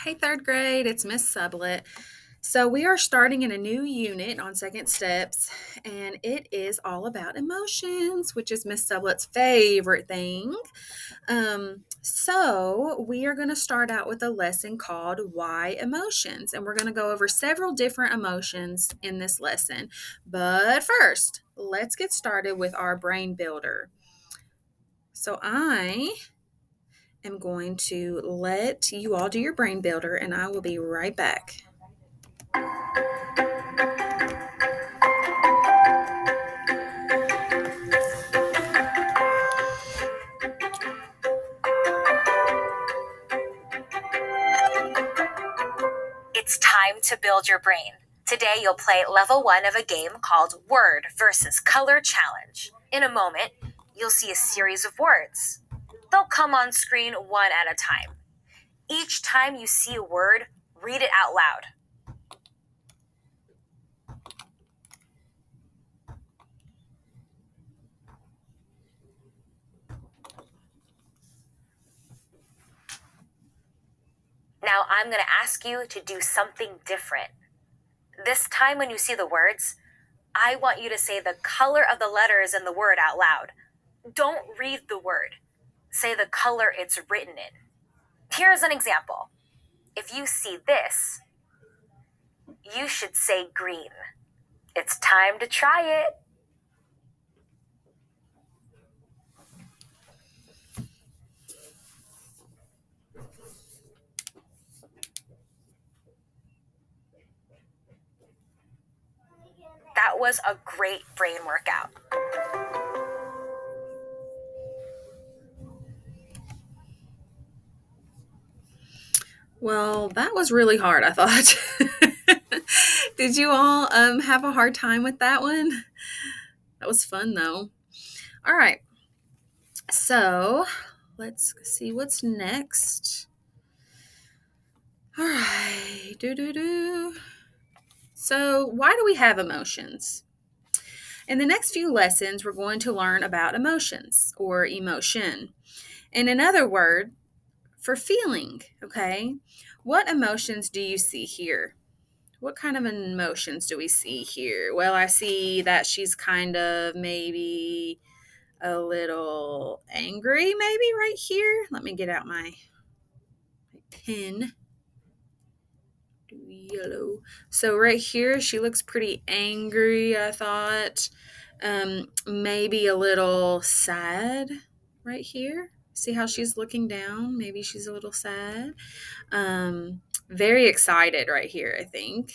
Hey, third grade, it's Miss Sublet. So, we are starting in a new unit on Second Steps, and it is all about emotions, which is Miss Sublet's favorite thing. So, we are going to start out with a lesson called Why Emotions, and we're going to go over several different emotions in this lesson. But first, let's get started with our brain builder. So, I am going to let you all do your brain builder, and I will be right back. It's time to build your brain. Today you'll play level 1 of a game called Word versus Color Challenge. In a moment, you'll see a series of words. They'll come on screen one at a time. Each time you see a word, read it out loud. Now I'm going to ask you to do something different. This time when you see the words, I want you to say the color of the letters in the word out loud. Don't read the word. Say the color it's written in. Here's an example. If you see this, you should say green. It's time to try it. That was a great brain workout. Well, that was really hard, I thought. Did you all have a hard time with that one? That was fun, though. All right. So, let's see what's next. All right. So, why do we have emotions? In the next few lessons, we're going to learn about emotions or emotion. In another word, for feeling, okay? What emotions do you see here? What kind of emotions do we see here? Well, I see that she's kind of maybe a little angry, maybe right here. Let me get out my pen. Yellow. So right here, she looks pretty angry, I thought. Maybe a little sad right here. See how she's looking down? Maybe she's a little sad. Very excited right here, I think.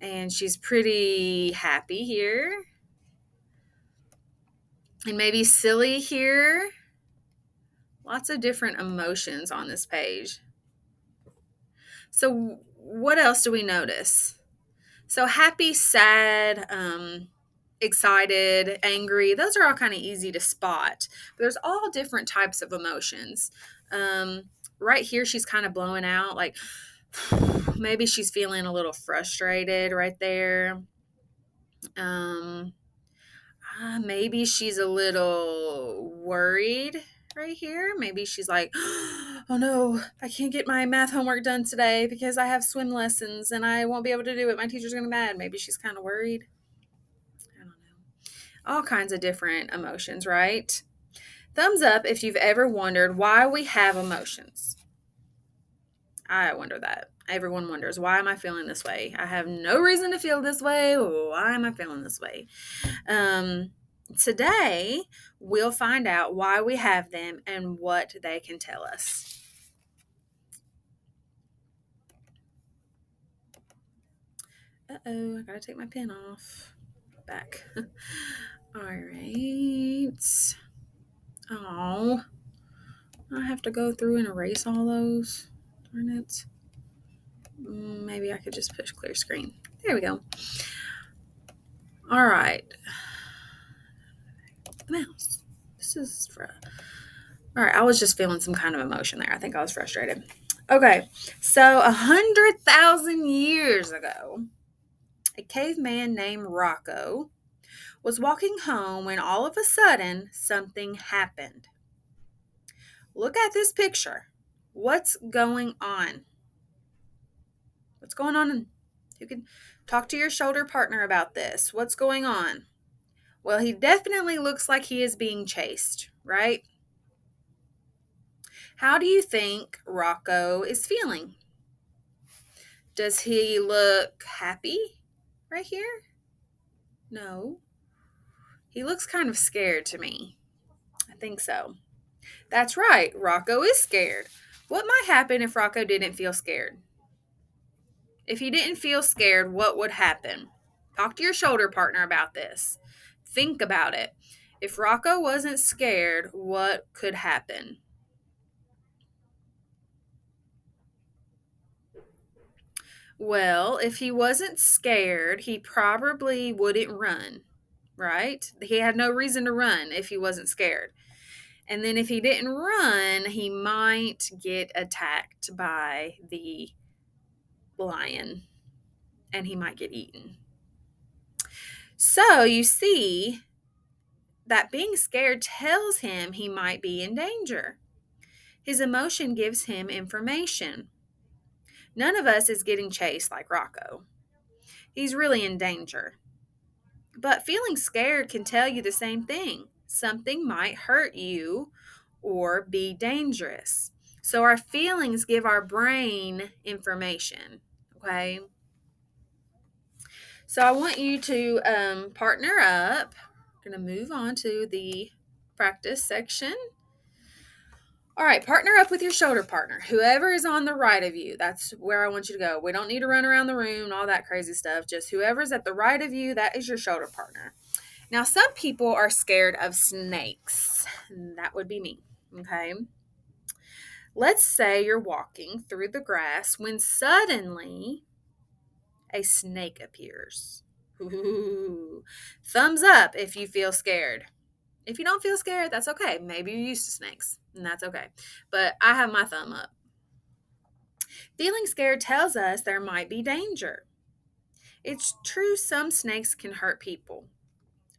And she's pretty happy here. And maybe silly here. Lots of different emotions on this page. So, what else do we notice? So, happy, sad, excited, angry, those are all kind of easy to spot. But there's all different types of emotions. Right here, she's kind of blowing out, like maybe she's feeling a little frustrated right there. Um, Maybe she's a little worried right here. Maybe she's like, oh no, I can't get my math homework done today because I have swim lessons and I won't be able to do it. My teacher's going to be mad. Maybe she's kind of worried. I don't know. All kinds of different emotions, right? Thumbs up if you've ever wondered why we have emotions. I wonder that. Everyone wonders, why am I feeling this way? I have no reason to feel this way. Why am I feeling this way? Today, we'll find out why we have them and what they can tell us. Uh-oh, I gotta take my pen off. Back. All right. Oh, I have to go through and erase all those. Darn it. Maybe I could just push clear screen. There we go. All right. The mouse. This is for. All right, I was just feeling some kind of emotion there. I think I was frustrated. Okay, so 100,000 years ago, a caveman named Rocco was walking home when all of a sudden something happened. Look at this picture. What's going on? What's going on? You can talk to your shoulder partner about this. What's going on? Well, he definitely looks like he is being chased, right? How do you think Rocco is feeling? Does he look happy right here? No. He looks kind of scared to me. I think so. That's right. Rocco is scared. What might happen if Rocco didn't feel scared? If he didn't feel scared, what would happen? Talk to your shoulder partner about this. Think about it. If Rocco wasn't scared, what could happen? Well, if he wasn't scared, he probably wouldn't run, right? He had no reason to run if he wasn't scared. And then if he didn't run, he might get attacked by the lion and he might get eaten. So you see that being scared tells him he might be in danger. His emotion gives him information. None of us is getting chased like Rocco. He's really in danger. But feeling scared can tell you the same thing. Something might hurt you or be dangerous. So our feelings give our brain information. Okay. So I want you to partner up. I'm going to move on to the practice section. All right, partner up with your shoulder partner. Whoever is on the right of you, that's where I want you to go. We don't need to run around the room and all that crazy stuff. Just whoever's at the right of you, that is your shoulder partner. Now, some people are scared of snakes. That would be me. Okay. Let's say you're walking through the grass when suddenly a snake appears. Ooh. Thumbs up if you feel scared. If you don't feel scared, that's okay. Maybe you're used to snakes, and that's okay. But I have my thumb up. Feeling scared tells us there might be danger. It's true some snakes can hurt people,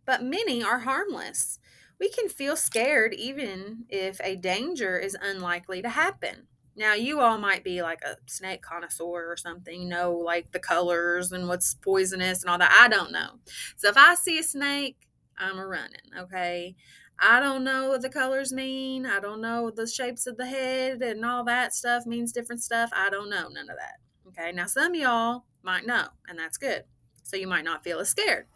but many are harmless. We can feel scared even if a danger is unlikely to happen. Now, you all might be like a snake connoisseur or something, know like the colors and what's poisonous and all that. I don't know. So if I see a snake, I'm a running, okay? I don't know what the colors mean. I don't know the shapes of the head and all that stuff means different stuff. I don't know none of that. Okay. Now, some of y'all might know, and that's good. So you might not feel as scared.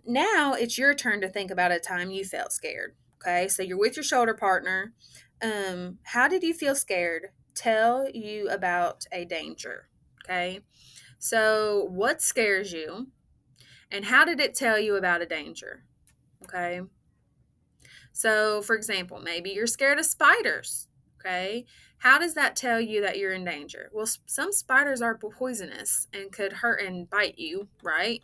Now it's your turn to think about a time you felt scared. Okay. So you're with your shoulder partner. How did you feel scared? Tell you about a danger. Okay. So what scares you? And how did it tell you about a danger? Okay. So, for example, maybe you're scared of spiders. Okay. How does that tell you that you're in danger? Well, some spiders are poisonous and could hurt and bite you, right?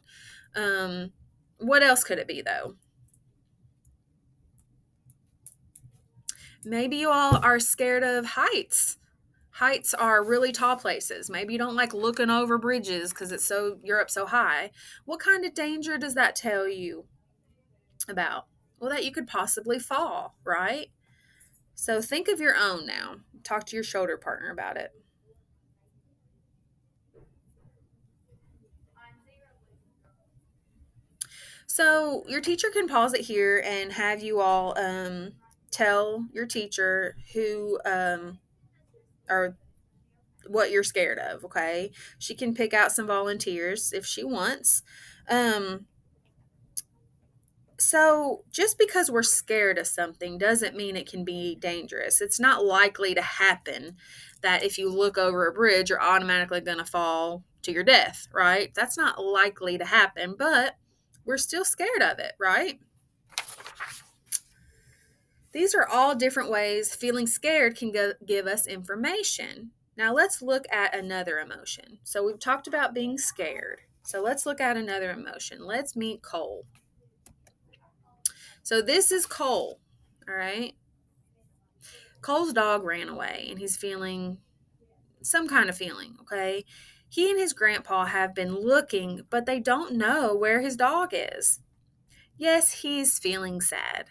Um, what else could it be, though? Maybe you all are scared of heights. Heights are really tall places. Maybe you don't like looking over bridges because you're up so high. What kind of danger does that tell you about? Well, that you could possibly fall, right? So think of your own now. Talk to your shoulder partner about it. So your teacher can pause it here and have you all tell your teacher who or what you're scared of. Okay, she can pick out some volunteers if she wants. Um, So, just because we're scared of something doesn't mean it can be dangerous. It's not likely to happen that if you look over a bridge, you're automatically going to fall to your death, right? That's not likely to happen, but we're still scared of it, right? These are all different ways feeling scared can give us information. Now, let's look at another emotion. So, we've talked about being scared. So, let's look at another emotion. Let's meet Cole. So, this is Cole, all right? Cole's dog ran away and he's feeling some kind of feeling, okay? He and his grandpa have been looking, but they don't know where his dog is. Yes, he's feeling sad.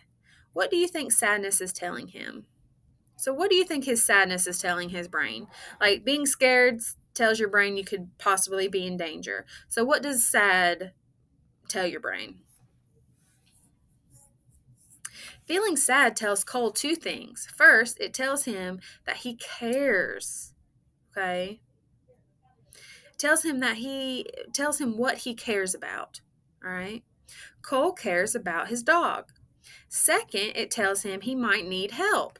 What do you think sadness is telling him? So, what do you think his sadness is telling his brain? Like being scared tells your brain you could possibly be in danger. So, what does sad tell your brain? Feeling sad tells Cole two things. First, it tells him that he cares. Okay? Tells him what he cares about. All right? Cole cares about his dog. Second, it tells him he might need help.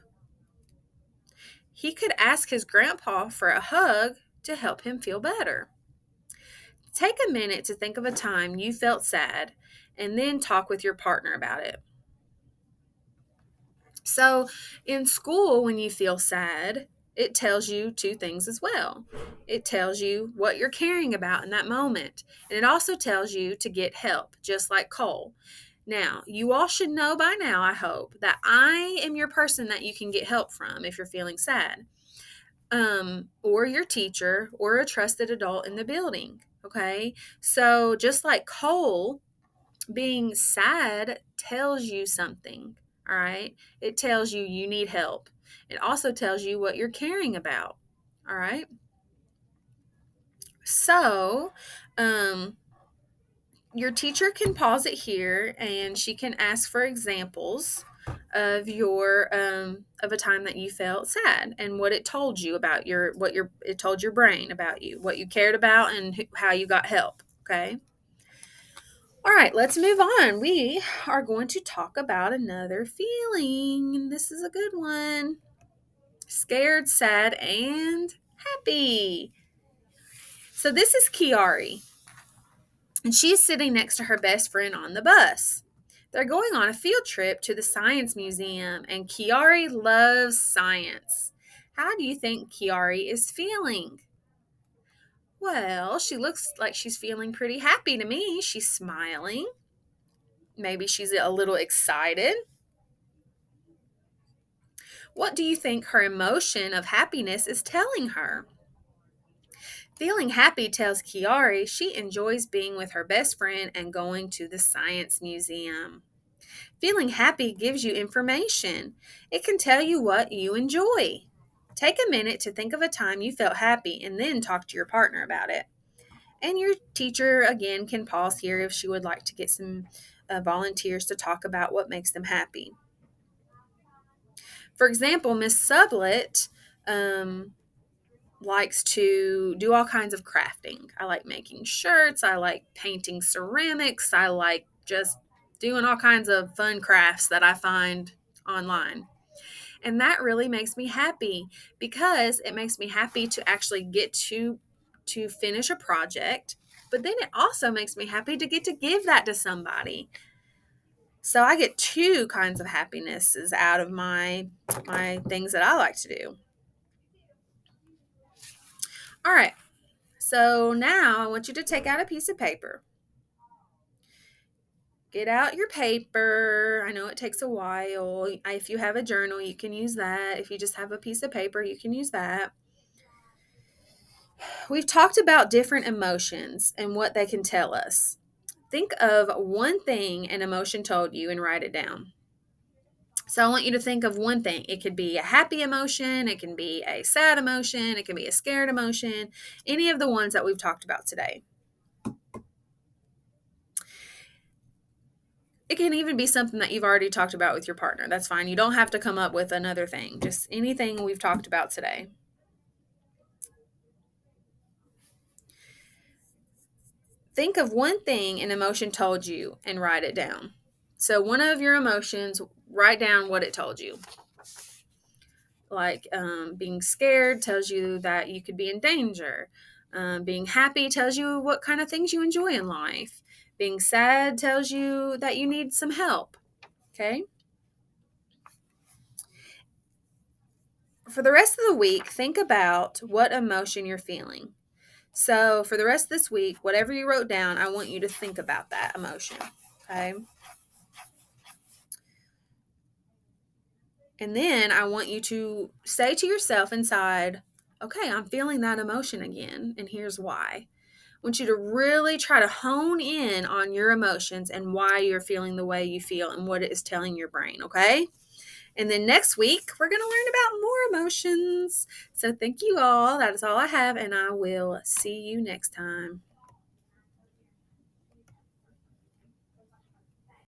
He could ask his grandpa for a hug to help him feel better. Take a minute to think of a time you felt sad and then talk with your partner about it. So, in school, when you feel sad, it tells you two things as well. It tells you what you're caring about in that moment, and it also tells you to get help, just like Cole. Now, you all should know by now, I hope, that I am your person that you can get help from if you're feeling sad, or your teacher, or a trusted adult in the building. Okay, so just like Cole, being sad tells you something. All right, it tells you you need help. It also tells you what you're caring about. All right, so your teacher can pause it here and she can ask for examples of your of a time that you felt sad and what it told you about it told your brain about you, what you cared about, and how you got help. Okay, all right, let's move on. We are going to talk about another feeling, and this is a good one. Scared, sad, and happy. So this is Kiari, and she's sitting next to her best friend on the bus. They're going on a field trip to the Science Museum, and Kiari loves science. How do you think Kiari is feeling? Well, she looks like she's feeling pretty happy to me. She's smiling. Maybe she's a little excited. What do you think her emotion of happiness is telling her? Feeling happy tells Kiari she enjoys being with her best friend and going to the science museum. Feeling happy gives you information. It can tell you what you enjoy. Take a minute to think of a time you felt happy and then talk to your partner about it. And your teacher, again, can pause here if she would like to get some volunteers to talk about what makes them happy. For example, Miss Sublet likes to do all kinds of crafting. I like making shirts. I like painting ceramics. I like just doing all kinds of fun crafts that I find online. And that really makes me happy because it makes me happy to actually get to finish a project, but then it also makes me happy to get to give that to somebody. So I get two kinds of happinesses out of my things that I like to do. All right. So now I want you to take out a piece of paper. Get out your paper. I know it takes a while. If you have a journal, you can use that. If you just have a piece of paper, you can use that. We've talked about different emotions and what they can tell us. Think of one thing an emotion told you and write it down. So I want you to think of one thing. It could be a happy emotion, it can be a sad emotion, it can be a scared emotion, any of the ones that we've talked about today. It can even be something that you've already talked about with your partner. That's fine. You don't have to come up with another thing. Just anything we've talked about today. Think of one thing an emotion told you and write it down. So one of your emotions, write down what it told you. Like being scared tells you that you could be in danger. Being happy tells you what kind of things you enjoy in life. Being sad tells you that you need some help. Okay? For the rest of the week, think about what emotion you're feeling. So for the rest of this week, whatever you wrote down, I want you to think about that emotion. Okay? And then I want you to say to yourself inside, okay, I'm feeling that emotion again, and here's why. I want you to really try to hone in on your emotions and why you're feeling the way you feel and what it is telling your brain, okay? And then next week, we're going to learn about more emotions. So thank you all. That is all I have, and I will see you next time.